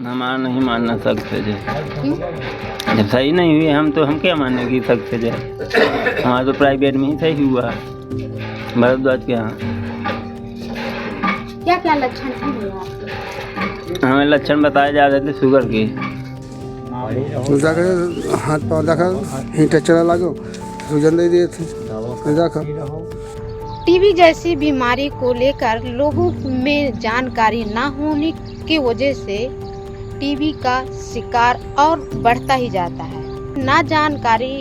हमारा नहीं मानना सख्त सजा है। जब सही नहीं हुई हम क्या मानेंगे सख्त सजा है। हमारा तो प्राइवेट में ही सही हुआ है भरद्वाज के यहाँ। क्या क्या लक्षण थे आपके? हमें लक्षण बताए जा रहे थे शुगर के। हाथ पाँव देखा हीटर चला लागो सूजन दे दिए थे। टीबी जैसी बीमारी को लेकर लोगों में जानकारी न होने की वजह से टीबी का शिकार और बढ़ता ही जाता है। ना जानकारी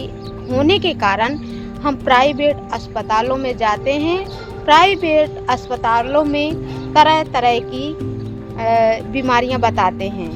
होने के कारण हम प्राइवेट अस्पतालों में जाते हैं। प्राइवेट अस्पतालों में तरह तरह की बीमारियां बताते हैं।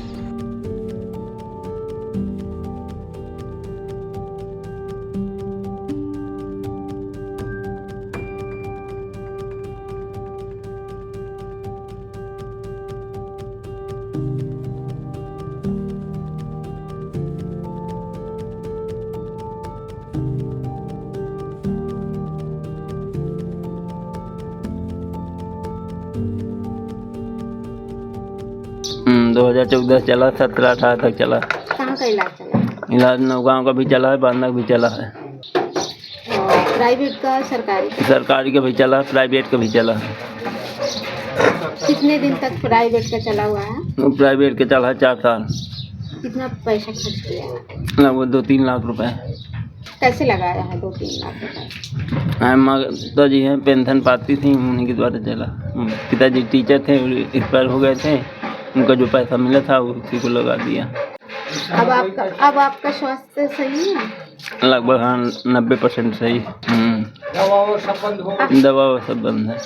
2014 चला, 17-18 तक चला। कहाँ का इलाज चला? इलाज नौगांव का भी चला है, बांदा का भी चला है। प्राइवेट का, सरकारी का? सरकारी का भी चला, प्राइवेट का भी चला है। कितने दिन तक प्राइवेट का चला हुआ है? प्राइवेट का चला है 4 साल। कितना पैसा खर्च किया? लगभग 2-3 लाख रुपए। कैसे लगाया है 2-3 लाख रुपए? माता जी हैं, पेंशन पाती थी, उन्हीं के द्वारा चला। पिताजी टीचर थे, एक्सपायर हो गए थे, उनका जो पैसा मिला था वो उसी को लगा दिया। अब आपका स्वास्थ्य सही है? लगभग हाँ 90% सही। दवा वो सब बंद है।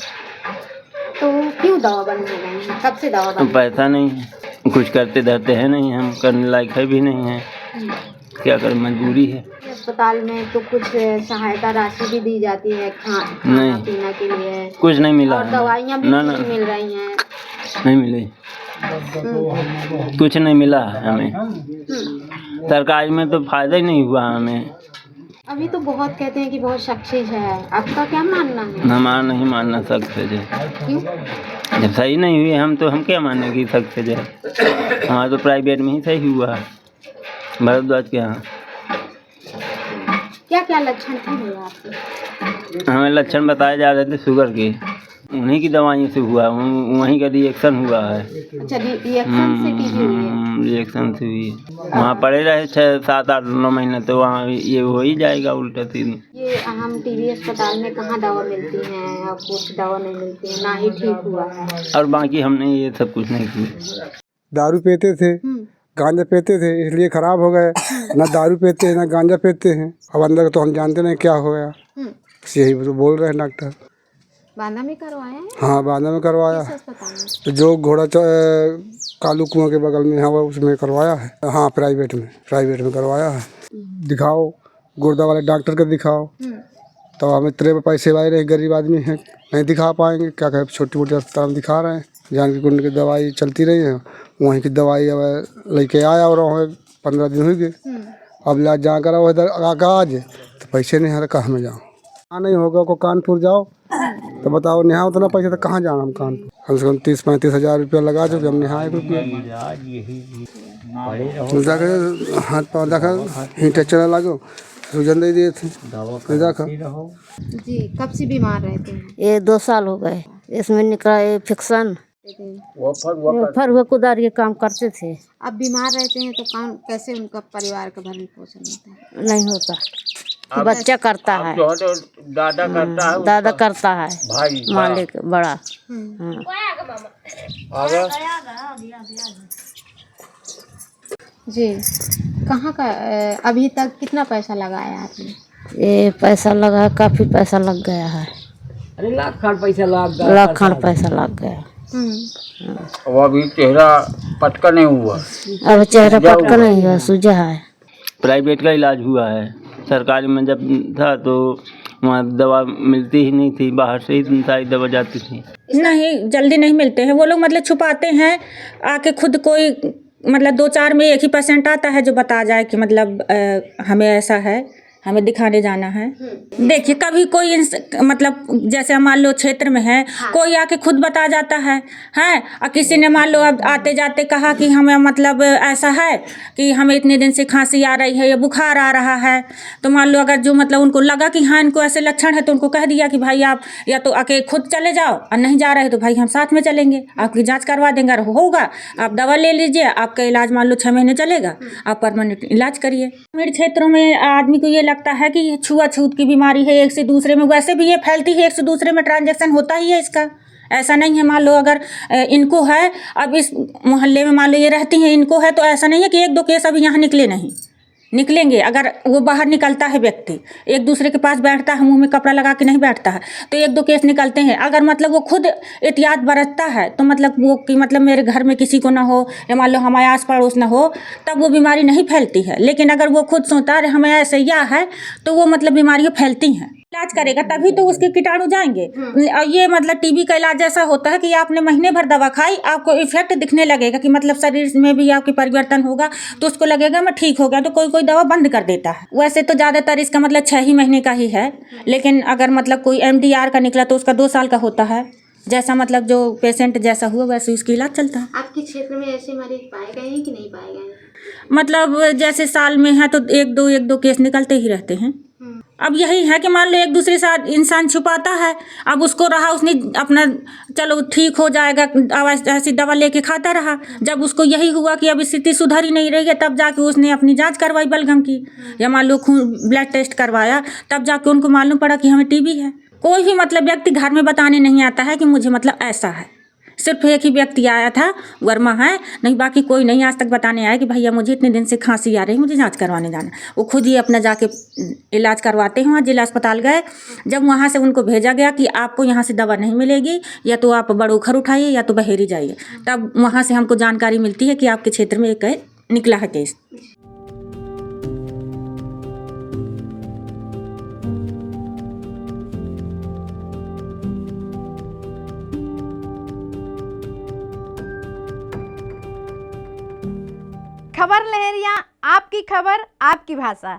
तो क्यों दवा बंद हो गई है? कब से दवा बंद? पैसा नहीं है, कुछ करते धरते हैं नहीं, हम करने लायक है भी नहीं है, क्या करें, मजबूरी है। अस्पताल में तो कुछ सहायता राशि भी दी जाती है खाना पीना के लिए? कुछ नहीं मिला। और दवाइयाँ भी नहीं मिल रही हैं? नहीं मिली, कुछ नहीं मिला हमें। सरकारी में तो फायदा ही नहीं हुआ हमें। अभी तो बहुत कहते हैं कि बहुत सक्सेस है, आपका क्या मानना है? हमारा नहीं मानना सख्त सजा है। क्यों? जब सही नहीं हुई हम क्या मानेंगे सख्त सजा है। हमारा तो प्राइवेट में ही सही हुआ है भरद्वाज के यहाँ। क्या क्या लक्षण थे आपके? हमें लक्षण बताए जा रहे थे शुगर के, उन्हीं की दवाइयों से हुआ, वहीं का रिएक्शन हुआ है। अच्छा, रिएक्शन से टीबी हुई है? रिएक्शन से हुई है। वहाँ पड़े रहे 6-7-8-9 महीने, तो वहाँ ये हो ही जाएगा उल्टा सीधा। ये हम टीबी अस्पताल में कहाँ दवा मिलती है? और कुछ दवा नहीं मिलती है, ना ही ठीक हुआ है। और बाकी हमने ये सब कुछ नहीं किया। दारू पीते थे, गांजा पीते थे, इसलिए खराब हो गए। ना दारू पीते हैं ना गांजा पीते हैं। अब अंदर तो हम जानते नहीं क्या हो गया, यही तो बोल रहे हैं डॉक्टर। बांदा में करवाया है? हाँ, बांदा में करवाया है। तो जो घोड़ा कालू कुआं के बगल में है वो उसमें करवाया है। हाँ, प्राइवेट में करवाया है। दिखाओ, गुर्दा वाले डॉक्टर को दिखाओ। तो हम इतने पैसे वाले रहे, गरीब आदमी हैं, नहीं दिखा पाएंगे, क्या कहें। छोटी मोटी अस्पताल में दिखा रहे हैं, जानकी कुंड की दवाई चलती रही है, वहीं की दवाई अब लेके आया और 15 दिन हो गए। अब ला जा कर इधर आज तो पैसे नहीं है, कहाँ में जाओ। हाँ, नहीं होगा को कानपुर जाओ तो बताओ, नहा उतना पैसा तो कहाँ जाना हम कानपुर। कम से कम 30-35 हज़ार रुपया लगा जो हम नहाए रुपये। हाथ पाँव देखा हीटर चला लागो सूजन दे दिए थे। जी, कब से बीमार रहते हैं? ये 2 साल हो गए। इसमें निकला इन्फेक्शन, वफर हुआ कुदार ये काम करते थे। अब बीमार रहते हैं तो काम कैसे उनका परिवार का भरण पोषण होता है? नहीं होता, बच्चा करता है, दादा करता है, मालिक बड़ा। जी, कहाँ का अभी तक कितना पैसा लगाया आपने? ये पैसा लगा, काफी पैसा लग गया है। अरे लाख खंड पैसा लग गया। अब अभी चेहरा पटका नहीं हुआ, सूजा है। प्राइवेट का इलाज हुआ है, सरकारी में जब था तो वहाँ दवा मिलती ही नहीं थी, बाहर से ही सारी दवा जाती थी। नहीं, जल्दी नहीं मिलते हैं वो लोग, मतलब छुपाते हैं आके खुद। कोई मतलब 2-4 में 1 ही % आता है जो बता जाए कि मतलब हमें ऐसा है, हमें दिखाने जाना है। देखिए कभी कोई मतलब जैसे मान लो क्षेत्र में है, कोई आके खुद बता जाता है और किसी ने मान लो अब आते जाते कहा कि हमें मतलब ऐसा है कि हमें इतने दिन से खांसी आ रही है या बुखार आ रहा है, तो मान लो अगर जो मतलब उनको लगा कि हाँ इनको ऐसे लक्षण है तो उनको कह दिया कि भाई आप या तो आके खुद चले जाओ और नहीं जा रहे तो भाई हम साथ में चलेंगे, आपकी जाँच करवा देंगे, और होगा आप दवा ले लीजिए, आपका इलाज मान लो 6 महीने चलेगा, आप परमानेंट इलाज करिए। मेरे क्षेत्रों में आदमी को ये लगता है कि ये छुआछूत की बीमारी है एक से दूसरे में, वैसे भी ये फैलती है, एक से दूसरे में ट्रांजैक्शन होता ही है इसका, ऐसा नहीं है। मान लो अगर इनको है, अब इस मोहल्ले में मान लो ये रहती हैं, इनको है, तो ऐसा नहीं है कि 1-2 केस अभी यहाँ निकले नहीं, निकलेंगे। अगर वो बाहर निकलता है व्यक्ति, एक दूसरे के पास बैठता है, मुंह में कपड़ा लगा के नहीं बैठता है, तो 1-2 केस निकलते हैं। अगर मतलब वो खुद एहतियात बरतता है तो मतलब वो कि मतलब मेरे घर में किसी को ना हो या मान लो हमारे आस पड़ोस ना हो, तब वो बीमारी नहीं फैलती है। लेकिन अगर वो खुद सोचता है हमें ऐसे या है, तो वो मतलब बीमारियाँ फैलती हैं। इलाज करेगा तभी तो उसके कीटाणु जाएंगे। और ये मतलब टीबी का इलाज ऐसा होता है कि आपने महीने भर दवा खाई, आपको इफेक्ट दिखने लगेगा कि मतलब शरीर में भी आपके परिवर्तन होगा, तो उसको लगेगा मैं ठीक हो गया, तो कोई कोई दवा बंद कर देता है। वैसे तो ज़्यादातर इसका मतलब 6 ही महीने का ही है, लेकिन अगर मतलब कोई MDR का निकला तो उसका 2 साल का होता है। जैसा मतलब जो पेशेंट जैसा हुआ वैसे उसका इलाज चलता है। आपके क्षेत्र में ऐसे मरीज पाए गए हैं कि नहीं पाए गए हैं? मतलब जैसे साल में है तो 1-2 केस निकलते ही रहते हैं। अब यही है कि मान लो एक दूसरे साथ इंसान छुपाता है, अब उसको रहा उसने अपना चलो ठीक हो जाएगा ऐसी दवा लेके खाता रहा, जब उसको यही हुआ कि अब स्थिति सुधर ही नहीं रही है, तब जाके उसने अपनी जांच करवाई बलगम की, या मान लो खून ब्लड टेस्ट करवाया, तब जाके उनको मालूम पड़ा कि हमें टीबी है। कोई भी मतलब व्यक्ति घर में बताने नहीं आता है कि मुझे मतलब ऐसा है। सिर्फ एक ही व्यक्ति आया था, वर्मा है, नहीं बाकी कोई नहीं आज तक बताने आया कि भैया मुझे इतने दिन से खांसी आ रही, मुझे जांच करवाने जाना। वो खुद ही अपना जाके इलाज करवाते हैं। वहाँ जिला अस्पताल गए, जब वहाँ से उनको भेजा गया कि आपको यहाँ से दवा नहीं मिलेगी, या तो आप बड़ोखर उठाइए या तो बहेरी जाइए, तब वहाँ से हमको जानकारी मिलती है कि आपके क्षेत्र में एक निकला है केस। खबर लहरिया, आपकी खबर आपकी भाषा।